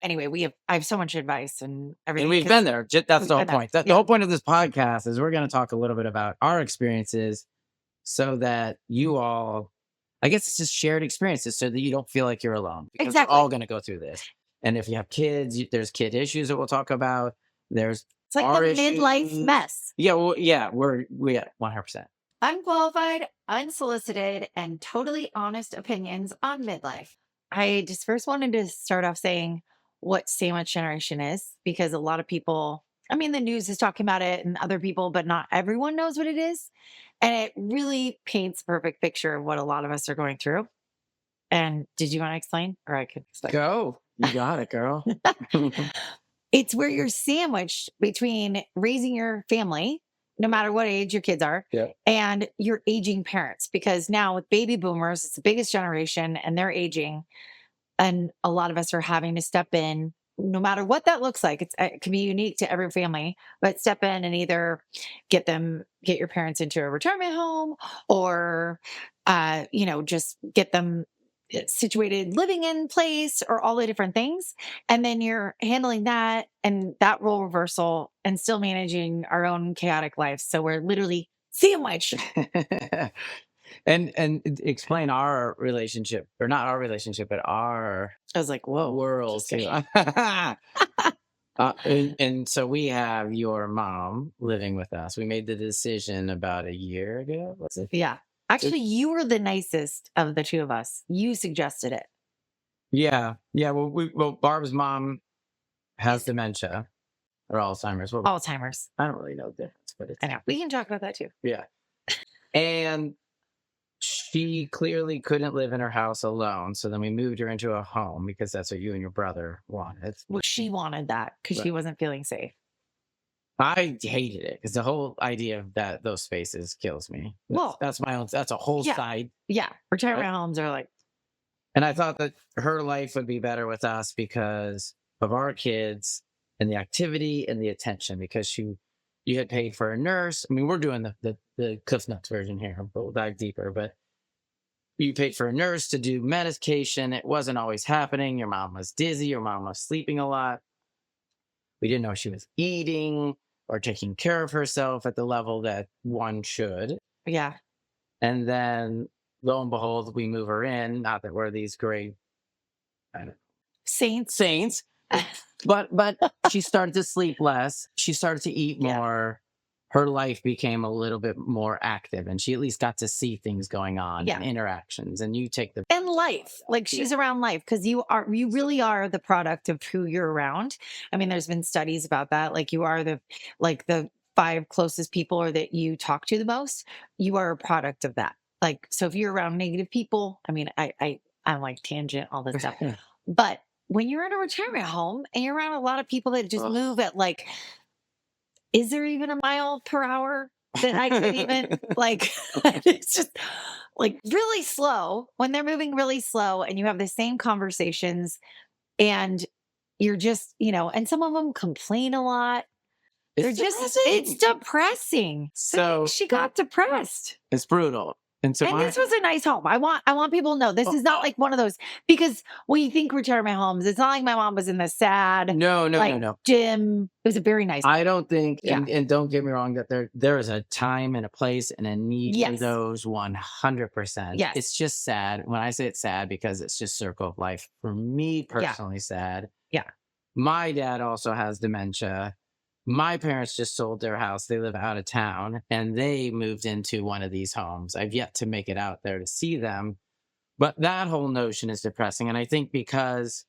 Anyway, I have so much advice and everything. And we've been there. That's the whole point. The Yeah. whole point of this podcast is we're going to talk a little bit about our experiences so that you all, I guess it's just shared experiences so that you don't feel like you're alone. Because Exactly. we're all going to go through this. And if you have kids, there's kid issues that we'll talk about. There's It's like our the issues. midlife mess. Yeah, well, yeah, we at 100%. Unqualified, unsolicited, and totally honest opinions on midlife. I just first wanted to start off saying what sandwich generation is, because a lot of people, I mean, the news is talking about it and other people, but not everyone knows what it is. And it really paints a perfect picture of what a lot of us are going through. And did you want to explain? Or I could explain. Go. You got it, girl. It's where you're sandwiched between raising your family, no matter what age your kids are, and your aging parents. Because now with baby boomers, it's the biggest generation and they're aging. And a lot of us are having to step in, no matter what that looks like. It can be unique to every family, but step in and either get your parents into a retirement home or, just get them situated living in place or all the different things. And then you're handling that and that role reversal and still managing our own chaotic life. So we're literally sandwiched. And explain our relationship, or not our relationship, but our I was like, whoa, world too. And so we have your mom living with us. We made the decision about a year ago. Was it? Yeah. Actually, you were the nicest of the two of us. You suggested it. Yeah. Yeah. Well, Barb's mom has dementia or Alzheimer's. Alzheimer's. I don't really know the difference, but I know. We can talk about that too. Yeah. And she clearly couldn't live in her house alone. So then we moved her into a home because that's what you and your brother wanted. Well, she wanted that because she wasn't feeling safe. I hated it because the whole idea of those spaces kills me. That's my own. That's a whole side. Yeah, retirement homes are like. And I thought that her life would be better with us because of our kids and the activity and the attention. Because you had paid for a nurse. I mean, we're doing the Cliff Notes version here, but we'll dive deeper. But you paid for a nurse to do medication. It wasn't always happening. Your mom was dizzy. Your mom was sleeping a lot. We didn't know she was eating or taking care of herself at the level that one should. Yeah. And then lo and behold, we move her in. Not that we're these great saints. But she started to sleep less. She started to eat more. Her life became a little bit more active, and she at least got to see things going on and interactions. And you take and life, like she's around life, because you really are the product of who you're around. I mean, there's been studies about that. Like you are the 5 closest people or that you talk to the most. You are a product of that. Like, so if you're around negative people, I mean, I'm like tangent all this stuff, but when you're in a retirement home and you're around a lot of people that just move at is there even a mile per hour that I could even it's just really slow when they're moving really slow and you have the same conversations and you're just, and some of them complain a lot. It's depressing. So she got depressed. It's brutal. And this was a nice home. I want people to know this is not like one of those, because when you think retirement homes, it's not like my mom was in the sad, no, dim. It was a very nice. I don't think, and don't get me wrong, that there is a time and a place and a need for those 100%. Yes. It's just sad. When I say it's sad, because it's just circle of life for me personally, sad. Yeah. My dad also has dementia. My parents just sold their house. They live out of town and they moved into one of these homes. I've yet to make it out there to see them. But that whole notion is depressing. And I think because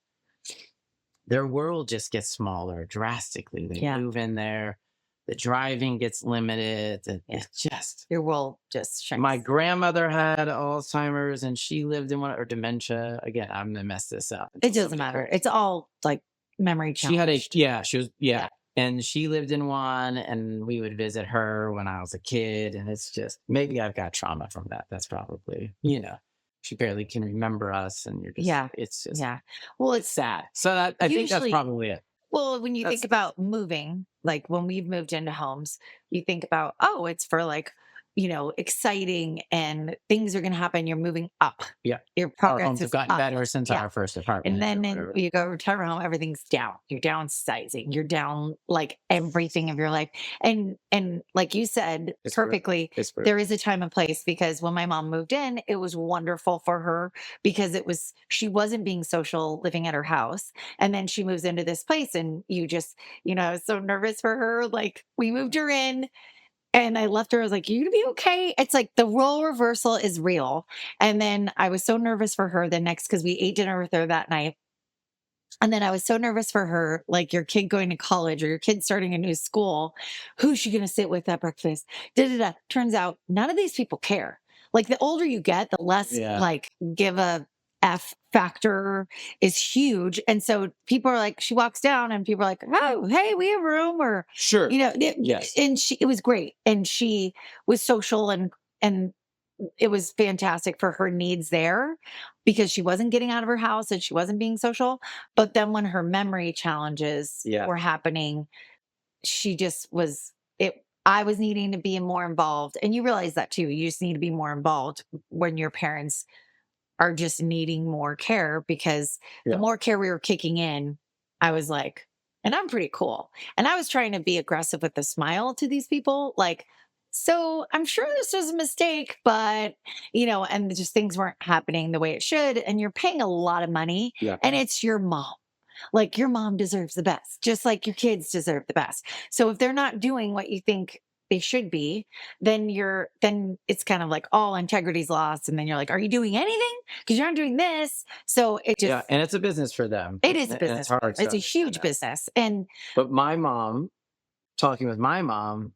their world just gets smaller drastically. They move in there. The driving gets limited. It's just... Your world just shrinks. My grandmother had Alzheimer's and she lived in or dementia. Again, I'm going to mess this up. It doesn't matter. It's all memory challenge. And she lived in one, and we would visit her when I was a kid. And it's just, maybe I've got trauma from that. That's probably, she barely can remember us. And you're just, it's just, well, it's sad. So I think that's probably it. Well, when you think about moving, like when we've moved into homes, you think about, it's for exciting and things are going to happen. You're moving up. Yeah. Your Our progress homes have is gotten up. better since Yeah. our first And apartment or then whatever. you go retirement home, everything's down. You're downsizing. You're down like everything of your life. And like you said It's brutal. perfectly, It's brutal. there is a time and place because when my mom moved in, it was wonderful for her because she wasn't being social living at her house. And then she moves into this place and I was so nervous for her. Like we moved her in and I left her. I was like, "You gonna be okay?" It's like the role reversal is real. And then I was so nervous for her the next because we ate dinner with her that night. And then I was so nervous for her, like your kid going to college or your kid starting a new school. Who's she going to sit with at breakfast? Da, da, da. Turns out none of these people care. Like the older you get, the less Yeah. like give a F factor is huge. And so people are like, she walks down and people are like, "Oh, hey, we have room," or, Sure. Yes. and it was great. And she was social and it was fantastic for her needs there because she wasn't getting out of her house and she wasn't being social. But then when her memory challenges Yeah. were happening, she just was it. I was needing to be more involved. And you realize that too. You just need to be more involved when your parents are just needing more care because the Yeah. more care we were kicking in, I was like, and I'm pretty cool. And I was trying to be aggressive with the smile to these people. Like, so I'm sure this was a mistake, but, and just things weren't happening the way it should. And you're paying a lot of money Yeah. and it's your mom. Like your mom deserves the best, just like your kids deserve the best. So if they're not doing what you think they should be, then it's kind of like all integrity's lost. And then you're like, are you doing anything? Because you're not doing this. So Yeah. And it's a business for them. it is a And business. it's For hard them. It's a stuff. huge business. And But my mom, talking with my mom,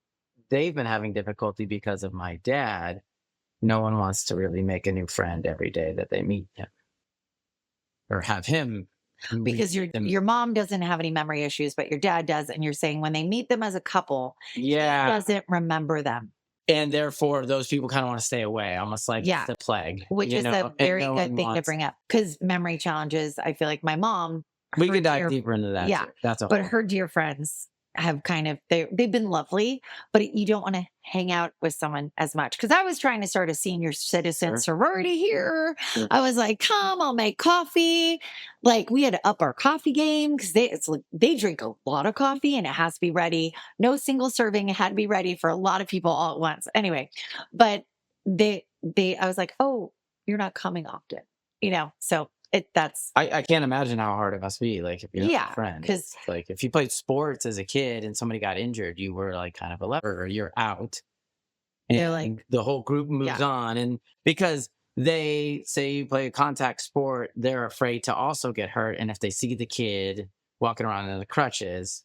they've been having difficulty because of my dad. No one wants to really make a new friend every day that they meet him or have him meet because them. your mom doesn't have any memory issues, but your dad does. And you're saying when they meet them as a couple, he Yeah. doesn't remember them. And therefore, those people kind of want to stay away, almost like Yeah. the plague. Which is a and very no good one thing to wants- bring up because memory challenges, I feel like my mom, We her could dive dear- deeper into that. yeah, Too. That's a but whole. her dear friends have they've been lovely, but you don't want to hang out with someone as much. Cause I was trying to start a senior citizen Sure. sorority here. Sure. I was like, come, I'll make coffee. Like we had to up our coffee game because they drink a lot of coffee and it has to be ready. No single serving. It had to be ready for a lot of people all at once. Anyway, but I was like, oh, you're not coming often, so that's I can't imagine how hard it must be. Like if you're not a friend, because like if you played sports as a kid and somebody got injured, you were like kind of a leper, or you're out, they're and like, the whole group moves on, and because they say you play a contact sport, they're afraid to also get hurt, and if they see the kid walking around in the crutches,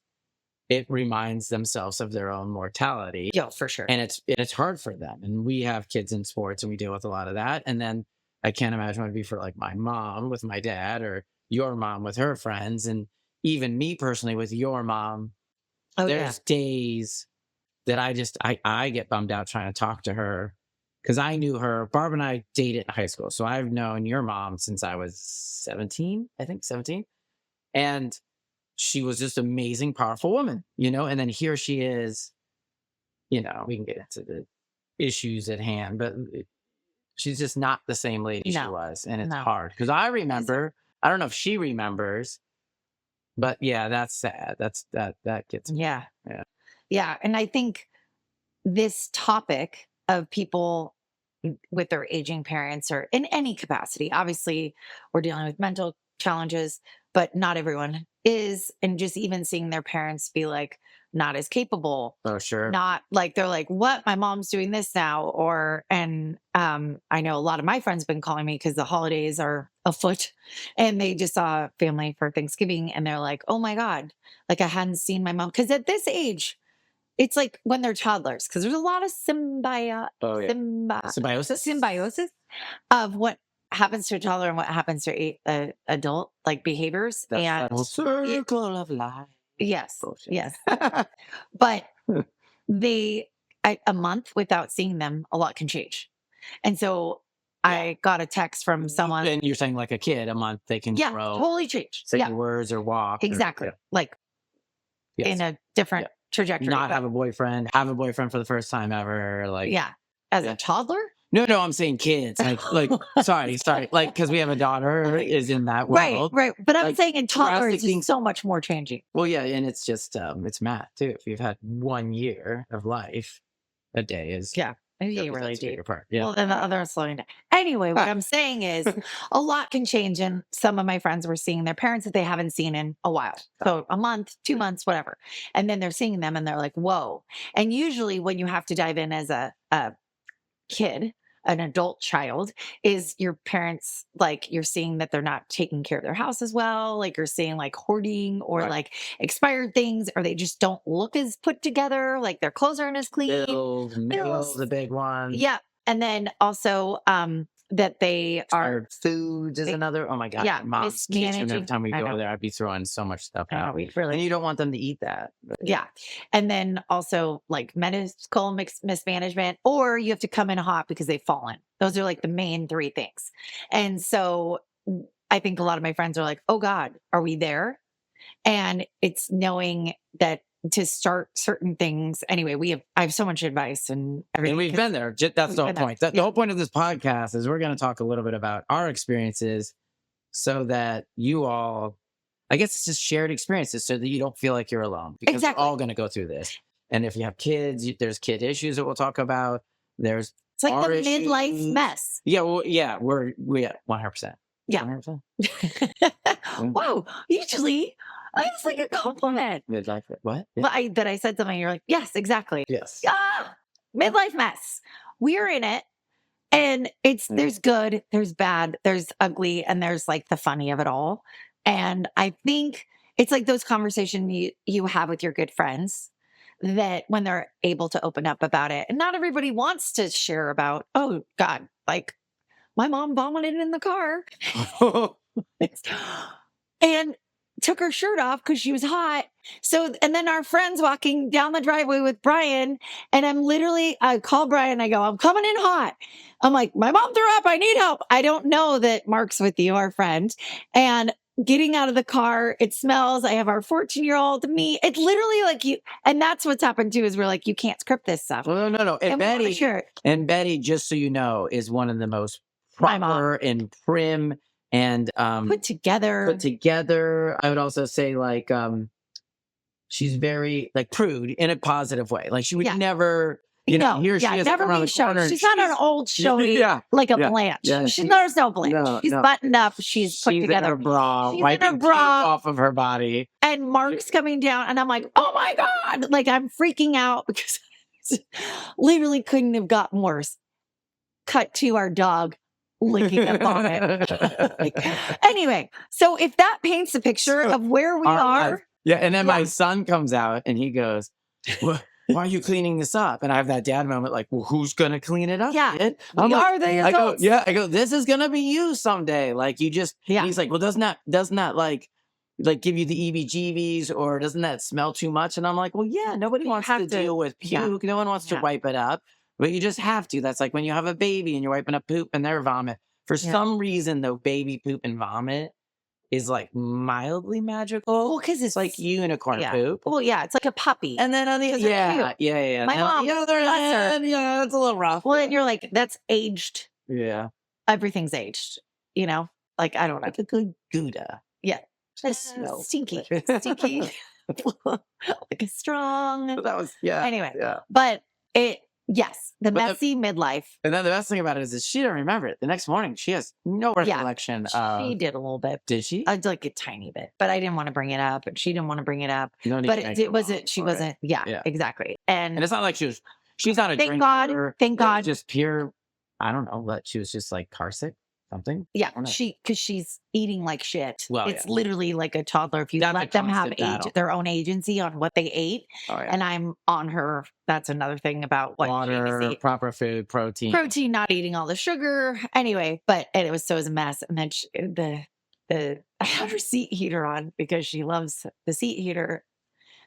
it reminds themselves of their own mortality. yeah, for sure. And it's hard for them. And we have kids in sports and we deal with a lot of that. And then I can't imagine what it'd be for like my mom with my dad or your mom with her friends. And even me personally with your mom, Oh, yeah. there's days that I get bummed out trying to talk to her because I knew her. Barb and I dated in high school. So I've known your mom since I was 17, I think 17. And she was just an amazing, powerful woman, and then here she is, we can get into the issues at hand, but she's just not the same lady she No. was. And it's No. hard because I remember, I don't know if she remembers, but yeah, that's sad. That gets me. Yeah. Yeah. Yeah. And I think this topic of people with their aging parents or in any capacity, obviously we're dealing with mental challenges, but not everyone is. And just even seeing their parents be like, not as capable, Oh, sure. not like they're like, what, my mom's doing this now, I know a lot of my friends been calling me because the holidays are afoot and they just saw family for Thanksgiving and they're like, oh my god, like I hadn't seen my mom because at this age it's like when they're toddlers because there's a lot of Oh, yeah. Symbiosis. of what happens to a toddler and what happens to a adult like behaviors. That whole And circle of life. yes, Bullshit. yes. But a month without seeing them, a lot can change. And so I got a text from someone. And you're saying like a kid, a month they can grow, totally change. say Yeah, words or walk. exactly. Like Yes. in a different trajectory. Not have a boyfriend for the first time ever. Like, yeah. as Yeah. a toddler. No, I'm saying kids. Like, sorry, like, because we have a daughter is in that Right, world. right. But I'm Like, saying in toddlers, drastic it's things. so much more changing. Well, yeah, and it's just it's math too. If you've had 1 year of life, a day is Yeah, maybe you really represents a do. bigger part. Yeah. Well, then the other is slowing down. Anyway, what I'm saying is a lot can change. And some of my friends were seeing their parents that they haven't seen in a while. So a month, 2 months, whatever. And then they're seeing them and they're like, whoa. And usually when you have to dive in as a kid, an adult child, is your parents, like you're seeing that they're not taking care of their house as well. Like you're seeing like hoarding or Right. like expired things, or they just don't look as put together. Like their clothes aren't as clean. Bills, meals, the big one. Yeah. And then also that they are Expired foods is they- another. Oh my God. yeah, My mom's kitchen, every mismanaging. time we I go know. there, I'd be throwing so much stuff I know, out. we And really you don't want them to eat that. But yeah. And then also like medical mismanagement, or you have to come in hot because they've fallen. Those are like the main three things. And so I think a lot of my friends are like, oh God, are we there? And it's knowing that to start certain things. Anyway, I have so much advice and everything. And we've 'cause been there. That's we've the whole been there. point. The Yeah. whole point of this podcast is we're going to talk a little bit about our experiences so that you all, I guess it's just shared experiences so that you don't feel like you're alone, because Exactly. we're all going to go through this. And if you have kids, there's kid issues that we'll talk about. There's It's like our the midlife issues. mess. Yeah, well, yeah, we at 100%. Yeah. 100%. Wow. Usually it's like a compliment. Midlife. What? Yeah. But that I said something, you're like, yes, exactly. Yes. Ah, midlife mess. We're in it. And there's good, there's bad, there's ugly, and there's like the funny of it all. And I think it's like those conversations you have with your good friends, that when they're able to open up about it. And not everybody wants to share about, oh God, like my mom vomited in the car and took her shirt off because she was hot. So, and then our friends walking down the driveway with Brian, and I call Brian, I go, I'm coming in hot. I'm like, my mom threw up. I need help. I don't know that Mark's with you, our friend. And getting out of the car, it smells. I have our 14-year-old, me. It's literally like you, and that's what's happened too, is we're like, you can't script this stuff. Well, no. And we wanna share it. And Betty, just so you know, is one of the most My mom. proper and prim and Put together. I would also say like she's very like prude in a positive way. Like she would Yeah. never, here she is never around be the corner. showy. She's not an old showy Yeah. like a Yeah. Blanche. Yeah. There's no Blanche. No, she's no. buttoned up. She's put She's in together. her bra, She's in wiping her paint bra. off of her body. And Mark's coming down, and I'm like, oh my God. Like I'm freaking out because literally couldn't have gotten worse. Cut to our dog licking a vomit. Anyway, so if that paints a picture of where we are. Yeah, and then my son comes out and he goes, why are you cleaning this up? And I have that dad moment like, well, who's going to clean it up? Yeah, kid? we I'm like, are the adults. I go, this is going to be you someday. Like you just, Yeah. And he's like, well, doesn't that like give you the EBGBs, or doesn't that smell too much? And I'm like, well, yeah, nobody wants to deal with puke. Yeah. No one wants to Yeah. wipe it up, but you just have to. That's like when you have a baby and you're wiping up poop and their vomit. For some reason, though, baby poop and vomit is like mildly magical. Well, because it's like unicorn poop. Well, yeah, it's like a puppy. And then on the Those are cute. yeah. My And on mom, the other bless her. hand, yeah, it's a little rough. Well, and you're like, that's aged. Yeah, Everything's aged. Like I don't know. like a good Gouda. Yeah, Just smell. stinky, like a strong. That was Anyway, yeah. but yes, the But messy midlife. And then the best thing about it is she didn't remember it. The next morning, she has no recollection. She did a little bit. Did she? Like a tiny bit, but I didn't want to bring it up, and she didn't want to bring it up. No need But to make it her wasn't. wrong She for wasn't. it. Yeah, exactly. And it's not like she's not a Thank drinker. God. Thank It was God. just pure. I don't know. But she was just like car sick, something. Yeah, I don't know. because she's eating like shit. Well, It's literally like a toddler. If you That's a let them have constant battle. their own agency on what they ate, Oh yeah. and I'm on her. That's another thing about what Water, she proper food, protein. protein, not eating all the sugar. Anyway, and it was a mess. And then I had her seat heater on because she loves the seat heater.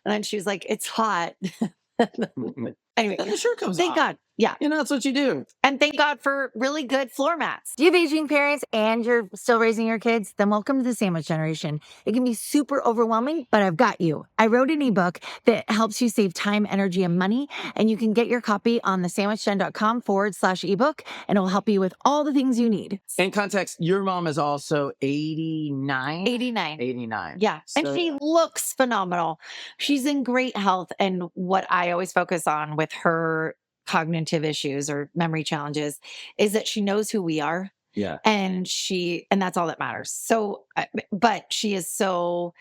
And then she was like, "It's hot." Anyway, The shirt comes thank off. God. Yeah. that's what you do. And thank God for really good floor mats. Do you have aging parents and you're still raising your kids? Then welcome to the sandwich generation. It can be super overwhelming, but I've got you. I wrote an ebook that helps you save time, energy, and money. And you can get your copy on thesandwichgen.com/ebook, and it will help you with all the things you need. In context, your mom is also 89? 89. 89. Yeah. And So, she looks phenomenal. She's in great health. And what I always focus on with her cognitive issues or memory challenges is that she knows who we are, yeah. and that's all that matters. So but she is so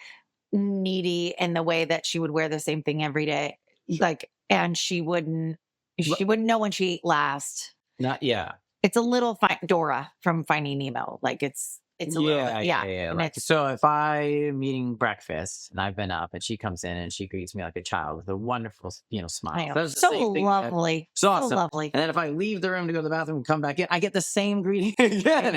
needy in the way that she would wear the same thing every day, like, and she wouldn't know when she ate last. Yeah. It's a little Dora from Finding Nemo. Like it's a little bit, yeah. And Like, it's so if I'm eating breakfast and I've been up and she comes in and she greets me like a child with a wonderful, smile. I know, That's the so same thing. lovely, So so awesome. lovely. And then if I leave the room to go to the bathroom and come back in, I get the same greeting again.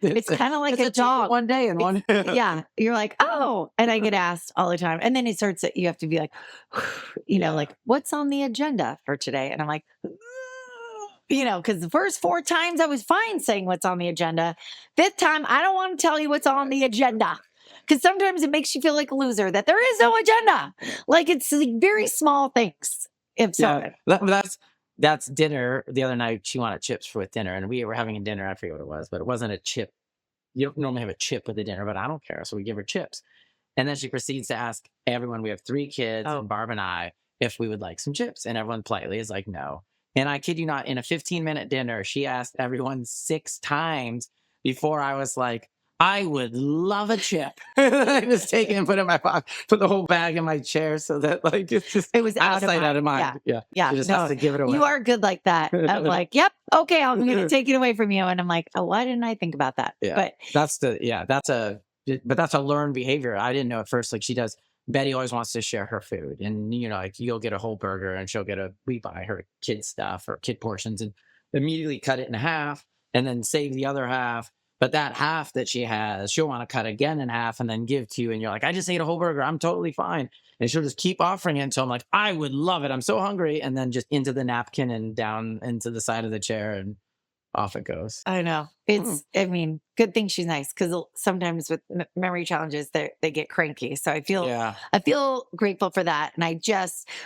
It's kind of like a dog. One day and one. Yeah, you're like, oh, and I get asked all the time, and then it starts that you have to be like, like, what's on the agenda for today? And I'm like, because the first 4 times I was fine saying what's on the agenda. 5th time, I don't want to tell you what's on the agenda, because sometimes it makes you feel like a loser that there is no agenda. Like it's like very small things. If so, That's dinner. The other night, she wanted chips with dinner, and we were having a dinner. I forget what it was, but it wasn't a chip. You don't normally have a chip with the dinner, but I don't care. So we give her chips. And then she proceeds to ask everyone, we have 3 kids, and Barb and I, if we would like some chips. And everyone politely is like, no. And I kid you not, in a 15-minute dinner, she asked everyone 6 times before I was like, I would love a chip. I just take it and put it in my pocket, put the whole bag in my chair so that it was out of sight, out of mind. Yeah. She just has to give it away. You are good like that. I'm like, yep, okay, I'm going to take it away from you. And I'm like, oh, why didn't I think about that? Yeah. But that's a learned behavior. I didn't know at first. Like she does. Betty always wants to share her food, and like you'll get a whole burger, and we buy her kid stuff or kid portions, and immediately cut it in half, and then save the other half. But that half that she has, she'll want to cut again in half and then give to you, and you're like, I just ate a whole burger, I'm totally fine. And she'll just keep offering it until I'm like, I would love it, I'm so hungry, and then just into the napkin and down into the side of the chair, and off it goes. I know. I mean, good thing she's nice, because sometimes with memory challenges, they get cranky. So I feel grateful for that. And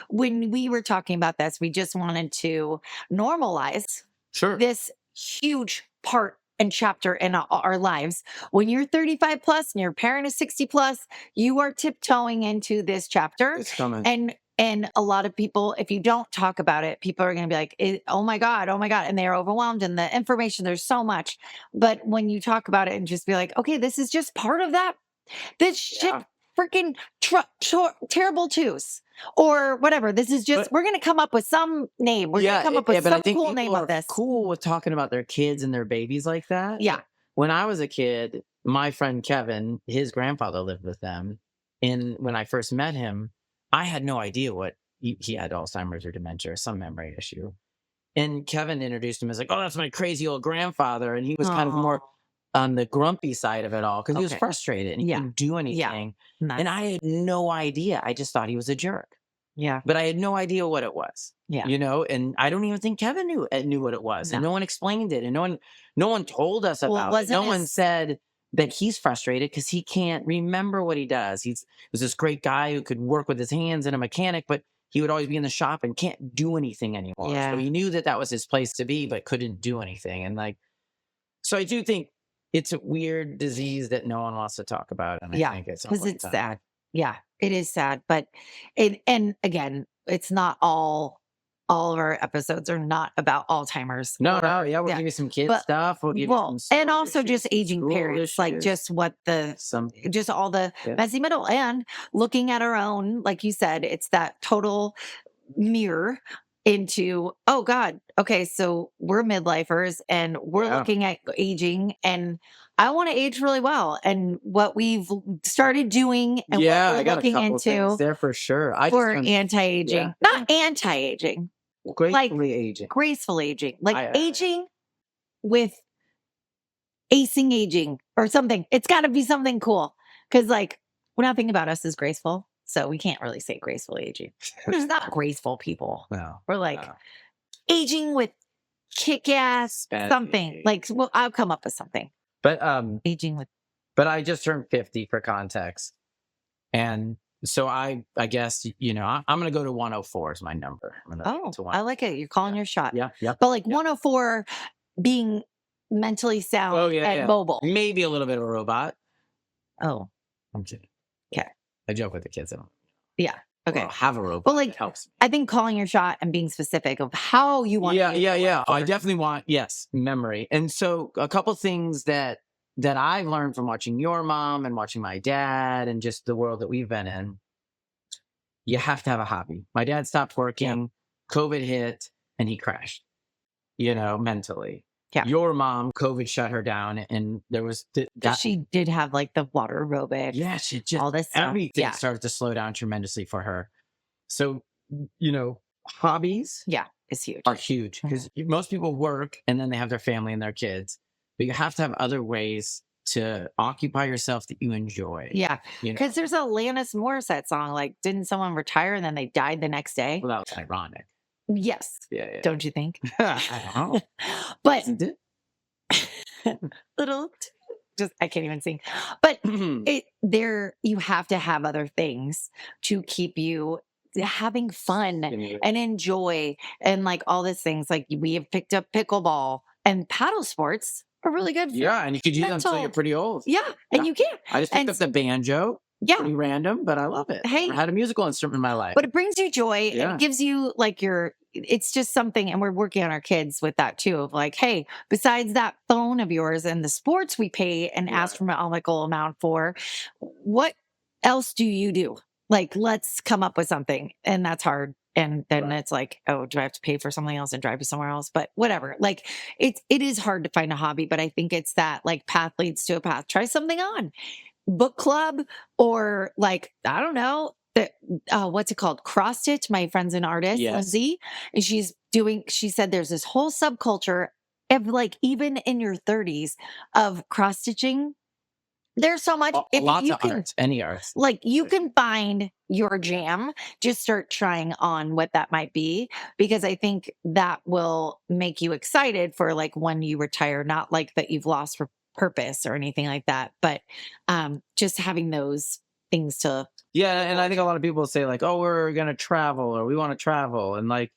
when we were talking about this, we just wanted to normalize this huge part and chapter in our lives. When you're 35 plus and your parent is 60 plus, you are tiptoeing into this chapter. It's coming. And a lot of people, if you don't talk about it, people are going to be like, oh my God. And they are overwhelmed, and the information, there's so much. But when you talk about it and just be like, okay, this is just part of that. This shit freaking terrible twos or whatever. This is just, we're going to come up with some name. We're going to come up with some cool name of this. Cool with talking about their kids and their babies like that. Yeah. When I was a kid, my friend Kevin, his grandfather lived with them. And when I first met him, I had no idea what he had Alzheimer's or dementia or some memory issue. And Kevin introduced him as like, oh, that's my crazy old grandfather. And he was kind of more on the grumpy side of it all because he was frustrated and he couldn't do anything. Yeah. And I had no idea. I just thought he was a jerk. Yeah. But I had no idea what it was. Yeah. And I don't even think Kevin knew what it was. No. And no one explained it. And no one told us about it. No one said that he's frustrated because he can't remember what he does. He was this great guy who could work with his hands and a mechanic, but he would always be in the shop and can't do anything anymore. Yeah. So he knew that was his place to be, but couldn't do anything. And so I do think it's a weird disease that no one wants to talk about. And I think because it's sad. Yeah, it is sad. But and again, it's not all of our episodes are not about Alzheimer's. No. We'll give you some kid stuff. We'll give you some and also just aging parents, like just what just all the messy middle, and looking at our own, like you said, it's that total mirror into, oh God, okay, so we're midlifers and we're looking at aging, and I want to age really well. And what we've started doing and what we're looking into there for sure. For anti-aging, not anti-aging. Graceful aging, like aging with acing aging or something. It's got to be something cool, because nothing about us is graceful, so we can't really say graceful aging. We're just not graceful people. No, we're like aging with kick-ass something. Like, well, I'll come up with something. But Aging with. but I just turned 50 for context. And so I guess, I'm going to go to 104 is my number. I'm gonna Oh, to I like it. You're calling your shot. Yeah. Yeah. But like 104 being mentally sound Oh, yeah. and Yeah. mobile. Maybe a little bit of a robot. Oh, I'm kidding. okay. I joke with the kids. Yeah. Okay. Well, have a robot. But like, It helps. I think calling your shot and being specific of how you want to use Yeah. I definitely want, yes, memory. And so a couple things that I've learned from watching your mom and watching my dad and just the world that we've been in, you have to have a hobby. My dad stopped working, COVID hit, and he crashed, mentally. Yeah. Your mom, COVID shut her down, and there was she did have like the water aerobics. Yeah, she just all this stuff. everything started to slow down tremendously for her. So, hobbies is huge. are huge because most people work and then they have their family and their kids, but you have to have other ways to occupy yourself that you enjoy. Yeah, because there's a Alanis Morissette song, like, didn't someone retire and then they died the next day? Well, that was ironic. Yes. Yeah. Don't you think? I don't know. But I can't even sing. But you have to have other things to keep you having fun and enjoy and like all these things. Like, we have picked up pickleball and paddle sports are really good. And you could use them until you're pretty old. Yeah, and you can. I just picked up the banjo. Yeah. Pretty random, but I love it. Hey. I had a musical instrument in my life. But it brings you joy. And it gives you like it's just something. And we're working on our kids with that too, of like, hey, besides that phone of yours and the sports we pay an astronomical amount for, what else do you do? Like, let's come up with something. And that's hard. And then it's like, oh, do I have to pay for something else and drive to somewhere else? But whatever. Like, it is hard to find a hobby, but I think it's that like path leads to a path. Try something on. Book club, or like, I don't know, what's it called? Cross stitch. My friend's an artist, Lindsay, and she said there's this whole subculture of like, even in your 30s, of cross stitching. There's so much. Lots of art, any art. Like, you can find your jam, just start trying on what that might be, because I think that will make you excited for like when you retire, not like that you've lost for purpose or anything like that, but just having those things to. Yeah. And I think a lot of people say like, oh, we're going to travel or we want to travel. And like,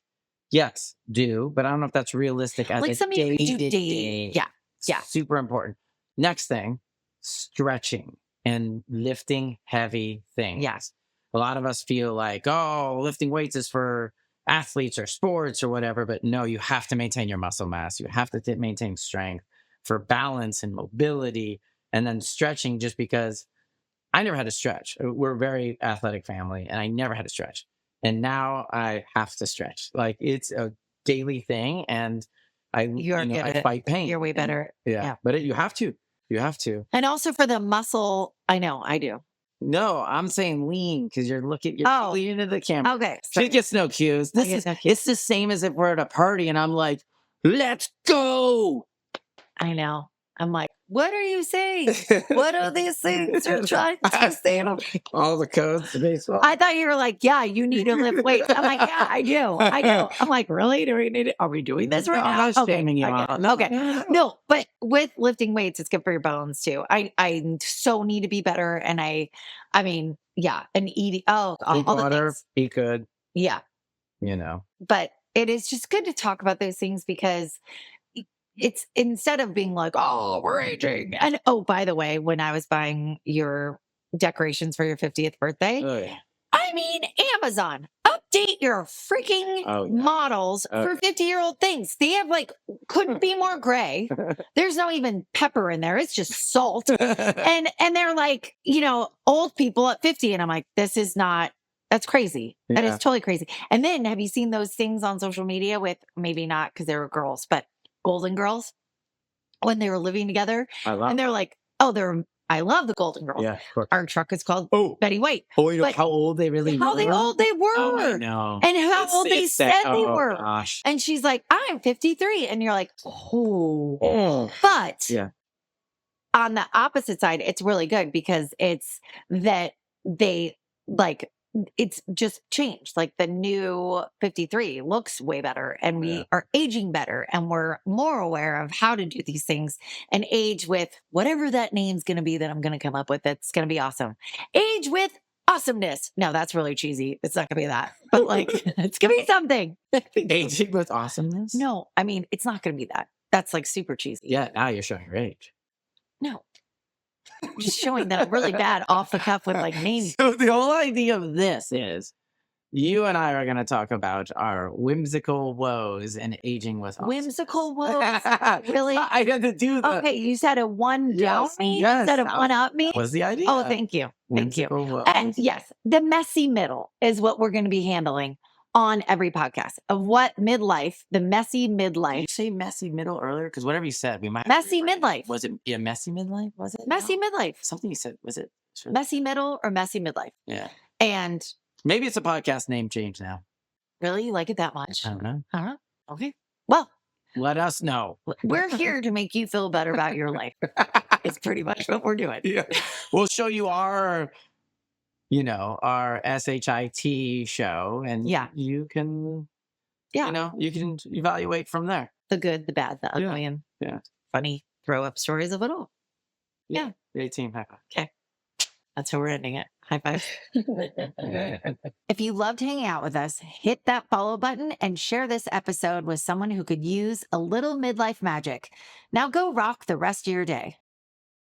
yes, do, but I don't know if that's realistic as like a day. Yeah. Super important. Next thing, stretching and lifting heavy things. Yes. A lot of us feel like, oh, lifting weights is for athletes or sports or whatever, but no, you have to maintain your muscle mass. You have to maintain strength for balance and mobility, and then stretching, just because I never had to stretch. We're a very athletic family and I never had to stretch. And now I have to stretch. Like, it's a daily thing, and I fight pain. You're way better. Yeah. But you have to. You have to. And also for the muscle, I know, I do. No, I'm saying lean, because you're leaning into the camera. Okay. She gets no cues. It's the same as if we're at a party and I'm like, let's go. I know. I'm like, what are you saying? What are these things you're trying to say? All the codes to baseball. I thought you were like, yeah, you need to lift weights. I'm like, yeah, I do. I'm like, really? Do we need it? Are we doing this right now? I'm not shaming you on. Okay. No, but with lifting weights, it's good for your bones too. I so need to be better. And I mean, yeah. And eating, all water, eat good. Yeah. But it is just good to talk about those things, because it's, instead of being like, oh, we're aging. And by the way, when I was buying your decorations for your 50th birthday, I mean, Amazon, update your freaking models for 50-year-old things. They have like, couldn't be more gray. There's no even pepper in there. It's just salt. and they're like, old people at 50. And I'm like, that's crazy. That is totally crazy. And then have you seen those things on social media with, maybe not because they were girls, but Golden Girls, when they were living together? And they're like, I love the Golden Girls. Yeah, of course. Our truck is called Betty White. Oh, how old they really were? How old they were. Oh, I know. And how old they said they were. Gosh. And she's like, I'm 53. And you're like, oh. But on the opposite side, it's really good, because it's that they like it's just changed. Like the new 53 looks way better and we are aging better and we're more aware of how to do these things and age with whatever that name's going to be that I'm going to come up with. That's going to be awesome. Age with awesomeness. No, that's really cheesy. It's not going to be that, but like it's going to be something. Aging with awesomeness? No, I mean, it's not going to be that. That's like super cheesy. Yeah, now you're showing your age. No, just showing that I'm really bad off the cuff with like names. So the whole idea of this is you and I are going to talk about our whimsical woes and aging with awesomeness. Whimsical woes? Really? I had to do that. Okay, you said a one down Yes, me yes, instead of that one up me? was the idea. Oh, thank you. Thank you. Whimsical woes. And yes, the messy middle is what we're going to be handling on every podcast of what midlife, the messy Did midlife, you say messy middle earlier? Because whatever you said, we might. messy midlife, Was it messy midlife? Was it messy No. midlife, Something you said. Was it? Sure. messy middle or messy midlife. Yeah. And Maybe it's a podcast name change now. really, you like it that much? I don't know. I don't know. Okay. Well, Let us know. we're here to make you feel better about your life. It's pretty much what we're doing. Yeah. We'll show you our SHIT show, and Yeah. you can, Yeah. you can evaluate from there. The good, the bad, the Yeah. ugly, and Yeah. funny throw up stories of it all. Yeah. The 18 high five. Okay. That's how we're ending it. High five. If you loved hanging out with us, hit that follow button and share this episode with someone who could use a little midlife magic. Now go rock the rest of your day.